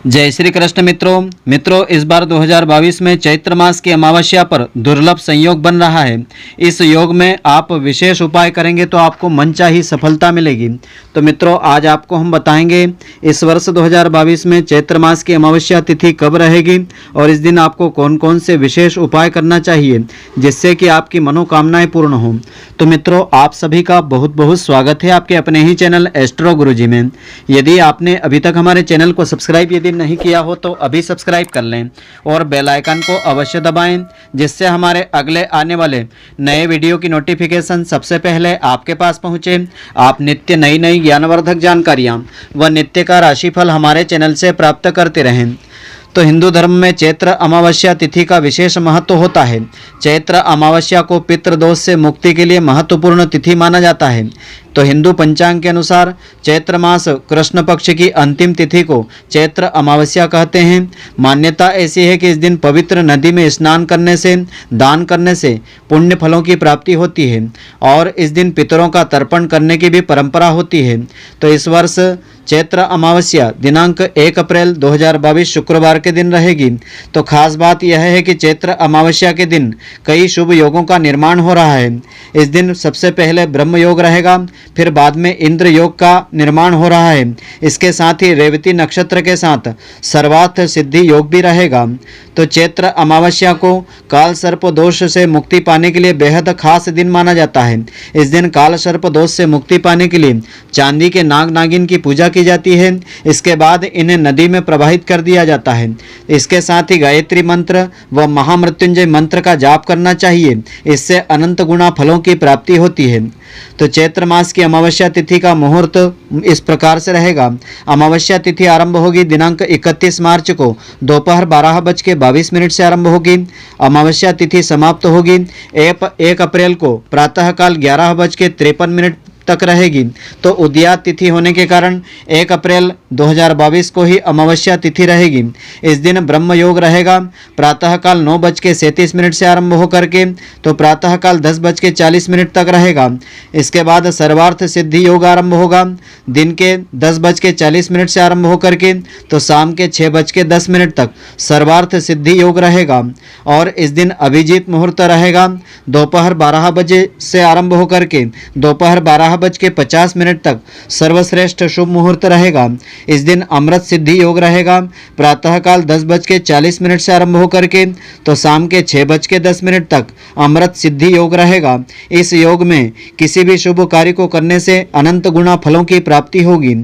जय श्री कृष्ण मित्रों इस बार 2022 में चैत्र मास की अमावस्या पर दुर्लभ संयोग बन रहा है। इस योग में आप विशेष उपाय करेंगे तो आपको मनचाही सफलता मिलेगी। तो मित्रों, आज आपको हम बताएंगे इस वर्ष 2022 में चैत्र मास की अमावस्या तिथि कब रहेगी और इस दिन आपको कौन कौन से विशेष उपाय करना चाहिए जिससे कि आपकी मनोकामनाएं पूर्ण हों। तो मित्रों, आप सभी का बहुत बहुत स्वागत है आपके अपने ही चैनल एस्ट्रो गुरुजी में। यदि आपने अभी तक हमारे चैनल को सब्सक्राइब यदि नहीं किया हो तो अभी सब्सक्राइब कर लें और बेल आइकन को अवश्य दबाएं, जिससे हमारे अगले आने वाले नए वीडियो की नोटिफिकेशन सबसे पहले आपके पास पहुंचे। आप नित्य नई नई ज्ञानवर्धक जानकारियां व नित्य का राशिफल हमारे चैनल से प्राप्त करते रहें। तो हिंदू धर्म में चैत्र अमावस्या तिथि का विशेष महत्व होता है। चैत्र अमावस्या को पितृदोष से मुक्ति के लिए महत्वपूर्ण तिथि माना जाता है। तो हिंदू पंचांग के अनुसार चैत्र मास कृष्ण पक्ष की अंतिम तिथि को चैत्र अमावस्या कहते हैं। मान्यता ऐसी है कि इस दिन पवित्र नदी में स्नान करने से, दान करने से पुण्य फलों की प्राप्ति होती है और इस दिन पितरों का तर्पण करने की भी परंपरा होती है। तो इस वर्ष चैत्र अमावस्या दिनांक 1 अप्रैल 2022 शुक्रवार के दिन रहेगी। तो खास बात यह है कि चैत्र अमावस्या के दिन कई शुभ योगों का निर्माण हो रहा है। इस दिन सबसे पहले ब्रह्म योग रहेगा, फिर बाद में इंद्र योग का निर्माण हो रहा है। इसके साथ ही रेवती नक्षत्र के साथ सर्वार्थ सिद्धि योग भी रहेगा। तो चैत्र अमावस्या को काल सर्प दोष से मुक्ति पाने के लिए बेहद खास दिन माना जाता है। इस दिन काल सर्प दोष से मुक्ति पाने के लिए चांदी के नाग नागिन की पूजा की जाती है। इसके बाद इन्हें नदी में प्रवाहित कर दिया जाता है। इसके साथ ही गायत्री मंत्र व महामृत्युंजय मंत्र का जाप करना चाहिए। इससे अनंत गुना फलों की प्राप्ति होती है। तो चैत्र मास की अमावस्या तिथि का मुहूर्त इस प्रकार से रहेगा। अमावस्या तिथि आरंभ होगी दिनांक 31 मार्च को दोपहर 12:22 से आरंभ होगी। अमावस्या तिथि समाप्त होगी 1 अप्रैल को प्रातःकाल 11:53 तक रहेगी। तो उदयात तिथि होने के कारण 1 अप्रैल 2022 को ही अमावस्या तिथि रहेगी। इस दिन ब्रह्म योग रहेगा। प्रातःकाल 9:37 से आरंभ होकर के तो प्रातःकाल 10:40 तक रहेगा। इसके बाद सर्वार्थ सिद्धि योग आरंभ होगा दिन के 10:40 से आरंभ होकर के तो शाम के 6:10 तक सर्वार्थ सिद्धि योग रहेगा। और इस दिन अभिजीत मुहूर्त रहेगा दोपहर 12 बजे से आरंभ होकर के दोपहर 12:50 तक सर्वश्रेष्ठ शुभ मुहूर्त रहेगा। इस दिन अमृत सिद्धि योग रहेगा। प्रातःकाल 10:40 से आरंभ होकर के तो शाम के 6:10 तक अमृत सिद्धि योग रहेगा। इस योग में किसी भी शुभ कार्य को करने से अनंत गुना फलों की प्राप्ति होगी।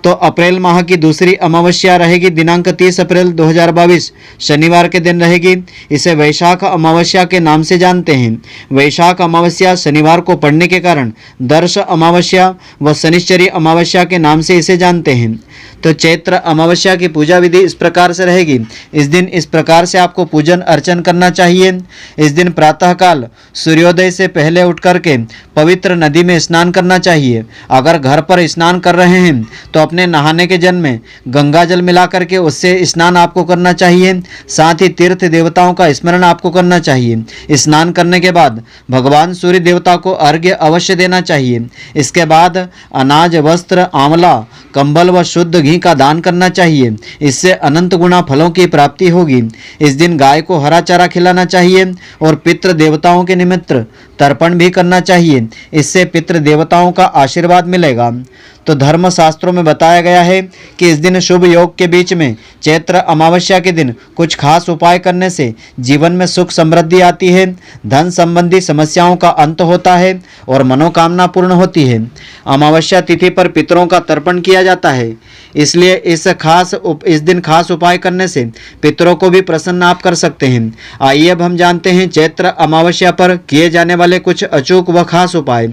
तो अप्रैल माह की दूसरी अमावस्या रहेगी दिनांक 30 अप्रैल 2022 शनिवार के दिन रहेगी। इसे वैशाख अमावस्या के नाम से जानते हैं। वैशाख अमावस्या शनिवार को पड़ने के कारण दर्श अमावस्या व शनिश्चरी अमावस्या के नाम से इसे जानते हैं। तो चैत्र अमावस्या की पूजा विधि इस प्रकार से रहेगी। इस दिन इस प्रकार से आपको पूजन अर्चन करना चाहिए। इस दिन प्रातःकाल सूर्योदय से पहले उठ करके पवित्र नदी में स्नान करना चाहिए। अगर घर पर स्नान कर रहे हैं तो अपने नहाने के जल में गंगा जल मिला करके उससे स्नान आपको करना चाहिए। साथ ही तीर्थ देवताओं का स्मरण आपको करना चाहिए। स्नान करने के बाद भगवान सूर्य देवता को अर्घ्य अवश्य देना चाहिए। इसके बाद अनाज, वस्त्र, आंवला, कंबल व शुद्ध घी का दान करना चाहिए। इससे अनंत गुना फलों की प्राप्ति होगी। इस दिन गाय को हरा चारा खिलाना चाहिए और पितृ देवताओं के निमित्त तर्पण भी करना चाहिए। इससे पितृ देवताओं का आशीर्वाद मिलेगा। तो धर्म शास्त्रों में बताया गया है कि इस दिन शुभ योग के बीच में चैत्र अमावस्या के दिन कुछ खास उपाय करने से जीवन में सुख समृद्धि आती है, धन संबंधी समस्याओं का अंत होता है और मनोकामना पूर्ण होती है। अमावस्या तिथि पर पितरों का तर्पण किया जाता है, इसलिए इस दिन खास उपाय करने से पितरों को भी प्रसन्न आप कर सकते हैं। आइए अब हम जानते हैं चैत्र अमावस्या पर किए जाने वाले कुछ अचूक व खास उपाय।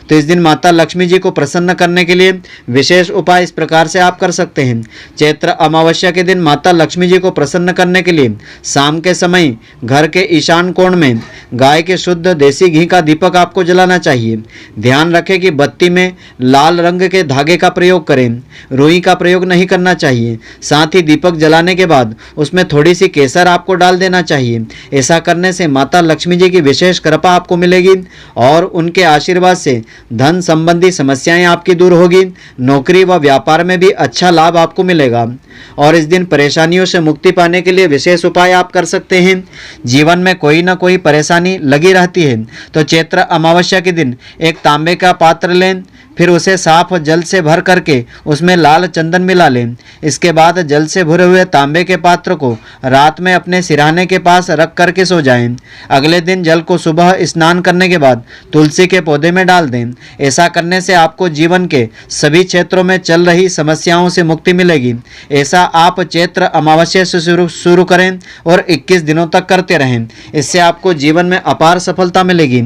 तो इस दिन माता लक्ष्मी जी को प्रसन्न करने के लिए विशेष उपाय इस प्रकार से आप कर सकते हैं। चैत्र अमावस्या के दिन माता लक्ष्मी जी को प्रसन्न करने के लिए शाम के समय घर के ईशान कोण में गाय के शुद्ध देसी घी का दीपक आपको जलाना चाहिए। ध्यान रखें कि बत्ती में लाल रंग के धागे का प्रयोग करें, रुई का प्रयोग नहीं करना चाहिए। साथ ही दीपक जलाने के बाद उसमें थोड़ी सी केसर आपको डाल देना चाहिए। ऐसा करने से माता लक्ष्मी जी की विशेष कृपा आपको मिलेगी और उनके आशीर्वाद से धन संबंधी समस्याएं आपकी दूर होगी नौकरी व व्यापार में भी अच्छा लाभ आपको मिलेगा। और इस दिन परेशानियों से मुक्ति पाने के लिए विशेष उपाय आप कर सकते हैं। जीवन में कोई ना कोई परेशानी लगी रहती है, तो चैत्र अमावस्या के दिन एक तांबे का पात्र लें, फिर उसे साफ जल से भर करके उसमें लाल चंदन मिला लें। इसके बाद जल से भरे हुए तांबे के पात्र को रात में अपने सिरहाने के पास रख करके सो जाएं। अगले दिन जल को सुबह स्नान करने के बाद तुलसी के पौधे में डाल दें। ऐसा करने से आपको जीवन के सभी क्षेत्रों में चल रही समस्याओं से मुक्ति मिलेगी। ऐसा आप चैत्र अमावस्या से शुरू करें और 21 दिनों तक करते रहें। इससे आपको जीवन में अपार सफलता मिलेगी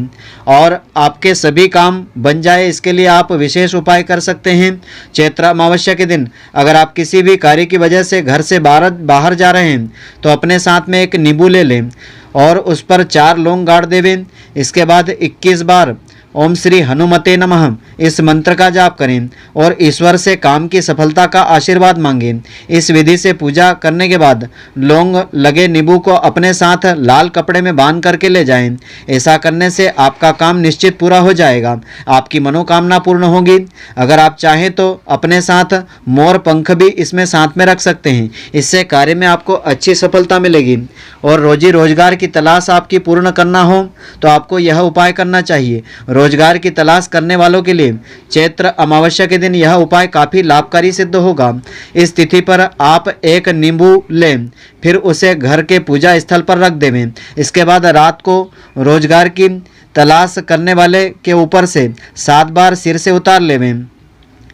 और आपके सभी काम बन जाए। इसके लिए आप विशेष उपाय कर सकते हैं। चैत्र अमावस्या के दिन अगर आप किसी भी कार्य की वजह से घर से बाहर जा रहे हैं तो अपने साथ में एक नींबू ले लें और उस पर 4 लौंग गाड़ देवें। इसके बाद 21 बार ओम श्री हनुमते नमः इस मंत्र का जाप करें और ईश्वर से काम की सफलता का आशीर्वाद मांगें। इस विधि से पूजा करने के बाद लौंग लगे नींबू को अपने साथ लाल कपड़े में बांध करके ले जाएं। ऐसा करने से आपका काम निश्चित पूरा हो जाएगा, आपकी मनोकामना पूर्ण होगी। अगर आप चाहें तो अपने साथ मोर पंख भी इसमें साथ में रख सकते हैं। इससे कार्य में आपको अच्छी सफलता मिलेगी। और रोजी रोजगार की तलाश आपकी पूर्ण करना हो तो आपको यह उपाय करना चाहिए। रोजगार की तलाश करने वालों के लिए चैत्र अमावस्या के दिन यह उपाय काफ़ी लाभकारी सिद्ध होगा। इस तिथि पर आप एक नींबू लें, फिर उसे घर के पूजा स्थल पर रख देवें। इसके बाद रात को रोजगार की तलाश करने वाले के ऊपर से 7 बार सिर से उतार लेवें।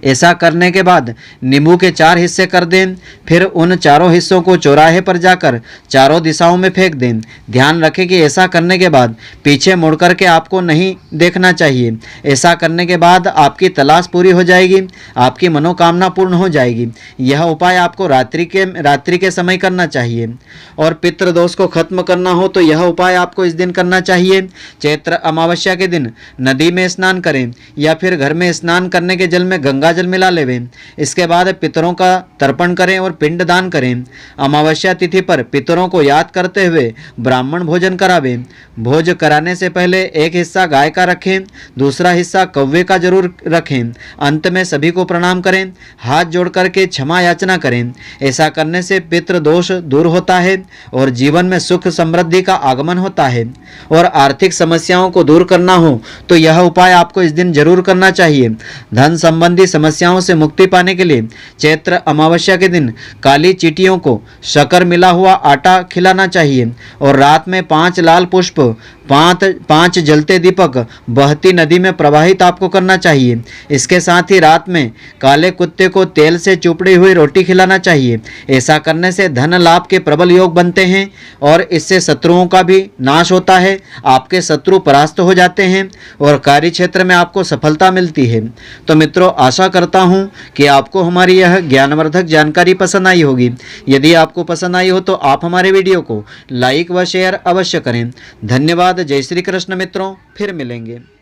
ऐसा करने के बाद नींबू के 4 हिस्से कर दें, फिर उन चारों हिस्सों को चौराहे पर जाकर चारों दिशाओं में फेंक दें। ध्यान रखें कि ऐसा करने के बाद पीछे मुड़ कर के आपको नहीं देखना चाहिए। ऐसा करने के बाद आपकी तलाश पूरी हो जाएगी, आपकी मनोकामना पूर्ण हो जाएगी। यह उपाय आपको रात्रि के समय करना चाहिए। और पितृदोष को खत्म करना हो तो यह उपाय आपको इस दिन करना चाहिए। चैत्र अमावस्या के दिन नदी में स्नान करें या फिर घर में स्नान करने के जल में गंगा जल मिला लेवें। इसके बाद पितरों का तर्पण करें और पिंड दान करें। अमावस्या तिथि पर पितरों को याद करते हुए ब्राह्मण भोजन करावें। भोज कराने से पहले एक हिस्सा गाय का रखें, दूसरा हिस्सा कौवे का जरूर रखें। अंत में सभी को प्रणाम करें, हाथ जोड़ करके क्षमा याचना करें। ऐसा करने से पितृ दोष दूर होता है और जीवन में सुख समृद्धि का आगमन होता है। और आर्थिक समस्याओं को दूर करना हो तो यह उपाय आपको इस दिन जरूर करना चाहिए। धन संबंधी समस्याओं से मुक्ति पाने के लिए चैत्र अमावस्या के दिन काली चींटियों को शक्कर मिला हुआ आटा खिलाना चाहिए और रात में 5 लाल पुष्प, 5 जलते दीपक बहती नदी में प्रवाहित आपको करना चाहिए। इसके साथ ही रात में काले कुत्ते को तेल से चुपड़ी हुई रोटी खिलाना चाहिए। ऐसा करने से धन लाभ के प्रबल योग बनते हैं और इससे शत्रुओं का भी नाश होता है। आपके शत्रु परास्त हो जाते हैं और कार्य क्षेत्र में आपको सफलता मिलती है। तो मित्रों, आशा करता हूं कि आपको हमारी यह ज्ञानवर्धक जानकारी पसंद आई होगी। यदि आपको पसंद आई हो तो आप हमारे वीडियो को लाइक व शेयर अवश्य करें। धन्यवाद। जय श्री कृष्ण मित्रों, फिर मिलेंगे।